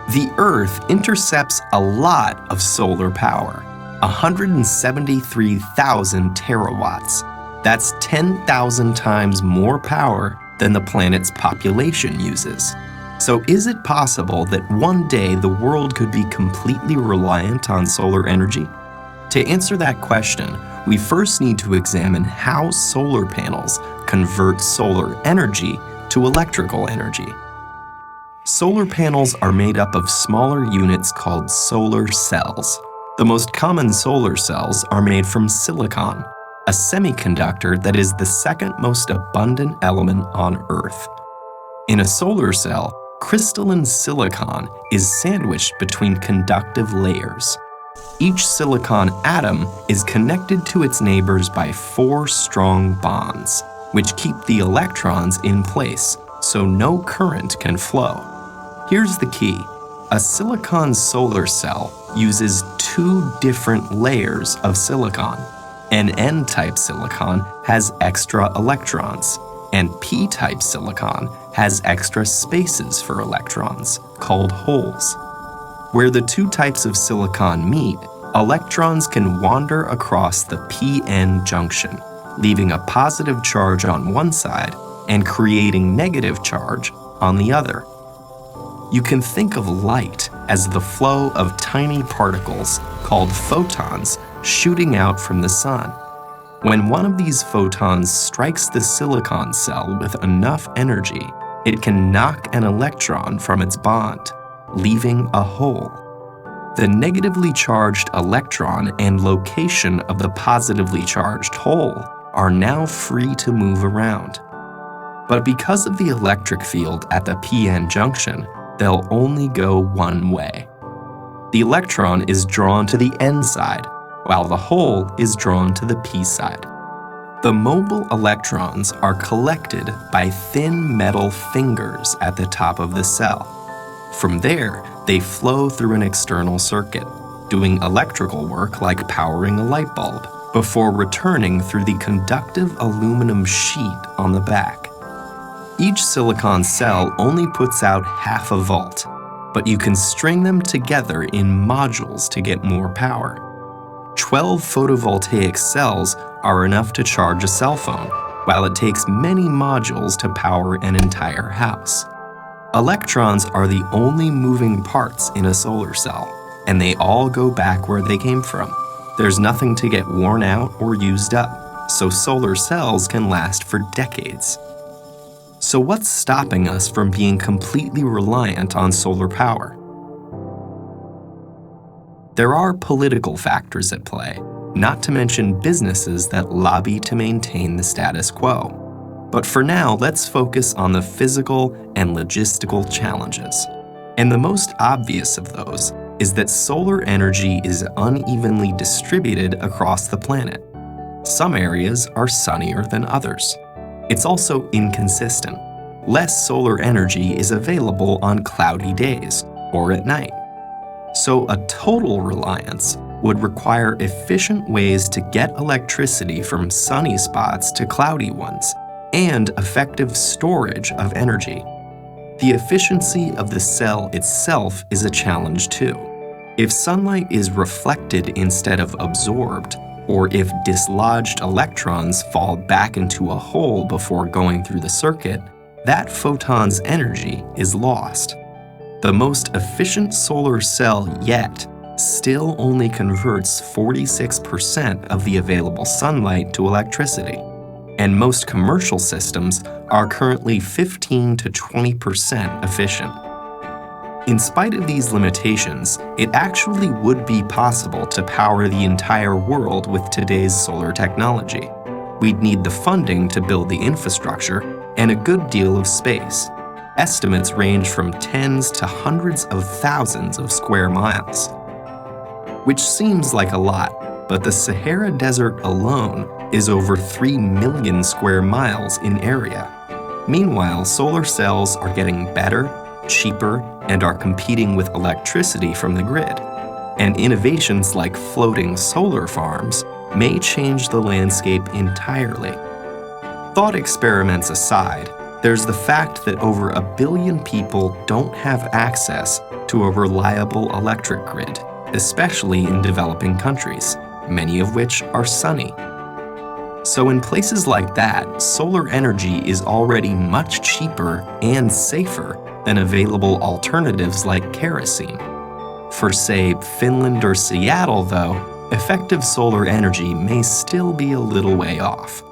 The Earth intercepts a lot of solar power, 173,000 terawatts. That's 10,000 times more power than the planet's population uses. So is it possible that one day the world could be completely reliant on solar energy? To answer that question, we first need to examine how solar panels convert solar energy to electrical energy. Solar panels are made up of smaller units called solar cells. The most common solar cells are made from silicon, a semiconductor that is the second most abundant element on Earth. In a solar cell, crystalline silicon is sandwiched between conductive layers. Each silicon atom is connected to its neighbors by 4 strong bonds, which keep the electrons in place so no current can flow. Here's the key. A silicon solar cell uses 2 different layers of silicon. An N-type silicon has extra electrons, and P-type silicon has extra spaces for electrons, called holes. Where the 2 types of silicon meet, electrons can wander across the p-n junction, leaving a positive charge on one side and creating negative charge on the other. You can think of light as the flow of tiny particles called photons shooting out from the sun. When one of these photons strikes the silicon cell with enough energy, it can knock an electron from its bond, leaving a hole. The negatively charged electron and location of the positively charged hole are now free to move around. But because of the electric field at the p-n junction, they'll only go one way. The electron is drawn to the N side, while the hole is drawn to the P side. The mobile electrons are collected by thin metal fingers at the top of the cell. From there, they flow through an external circuit, doing electrical work like powering a light bulb, before returning through the conductive aluminum sheet on the back. Each silicon cell only puts out half a volt, but you can string them together in modules to get more power. 12 photovoltaic cells are enough to charge a cell phone, while it takes many modules to power an entire house. Electrons are the only moving parts in a solar cell, and they all go back where they came from. There's nothing to get worn out or used up, so solar cells can last for decades. So what's stopping us from being completely reliant on solar power? There are political factors at play, not to mention businesses that lobby to maintain the status quo. But for now, let's focus on the physical and logistical challenges. And the most obvious of those is that solar energy is unevenly distributed across the planet. Some areas are sunnier than others. It's also inconsistent. Less solar energy is available on cloudy days or at night. So a total reliance would require efficient ways to get electricity from sunny spots to cloudy ones, and effective storage of energy. The efficiency of the cell itself is a challenge too. If sunlight is reflected instead of absorbed, or if dislodged electrons fall back into a hole before going through the circuit, that photon's energy is lost. The most efficient solar cell yet still only converts 46% of the available sunlight to electricity, and most commercial systems are currently 15 to 20% efficient. In spite of these limitations, it actually would be possible to power the entire world with today's solar technology. We'd need the funding to build the infrastructure and a good deal of space. Estimates range from tens to hundreds of thousands of square miles. Which seems like a lot, but the Sahara Desert alone is over 3 million square miles in area. Meanwhile, solar cells are getting better, cheaper, and are competing with electricity from the grid. And innovations like floating solar farms may change the landscape entirely. Thought experiments aside, There's the fact that over 1 billion people don't have access to a reliable electric grid, especially in developing countries, many of which are sunny. So in places like that, solar energy is already much cheaper and safer than available alternatives like kerosene. For, say, Finland or Seattle, though, effective solar energy may still be a little way off.